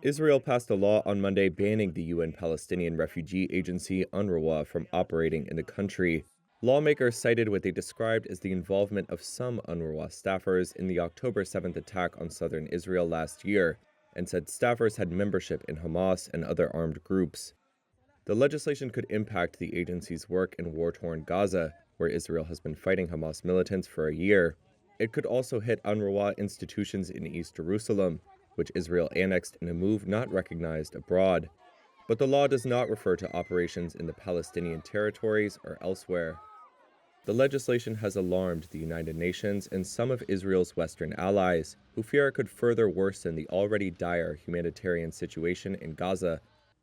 Israel passed a law on Monday banning the UN Palestinian Refugee Agency, UNRWA, from operating in the country. Lawmakers cited what they described as the involvement of some UNRWA staffers in the October 7th attack on southern Israel last year, and said staffers had membership in Hamas and other armed groups. The legislation could impact the agency's work in war-torn Gaza, where Israel has been fighting Hamas militants for a year. It could also hit UNRWA institutions in East Jerusalem, which Israel annexed in a move not recognized abroad. But the law does not refer to operations in the Palestinian territories or elsewhere. The legislation has alarmed the United Nations and some of Israel's Western allies, who fear it could further worsen the already dire humanitarian situation in Gaza.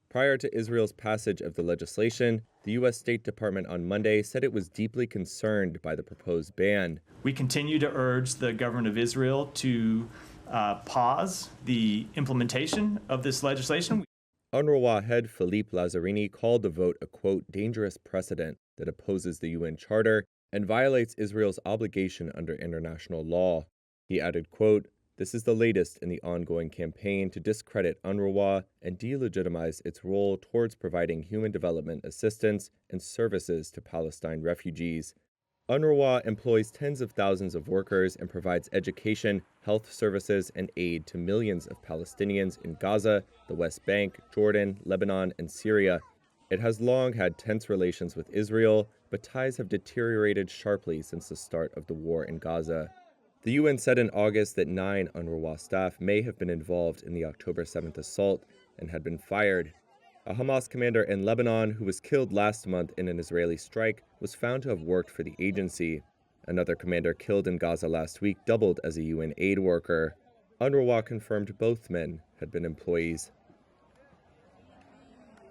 Prior to Israel's passage of the legislation, the U.S. State Department on Monday said it was deeply concerned by the proposed ban. We continue to urge the government of Israel to pause the implementation of this legislation. UNRWA head Philippe Lazzarini called the vote a, quote, dangerous precedent that opposes the UN Charter and violates Israel's obligation under international law. He added, quote, this is the latest in the ongoing campaign to discredit UNRWA and delegitimize its role towards providing human development assistance and services to Palestine refugees. UNRWA employs tens of thousands of workers and provides education, health services, and aid to millions of Palestinians in Gaza, the West Bank, Jordan, Lebanon, and Syria. It has long had tense relations with Israel, but ties have deteriorated sharply since the start of the war in Gaza. The UN said in August that 9 UNRWA staff may have been involved in the October 7th assault and had been fired. A Hamas commander in Lebanon who was killed last month in an Israeli strike was found to have worked for the agency. Another commander killed in Gaza last week doubled as a UN aid worker. UNRWA confirmed both men had been employees.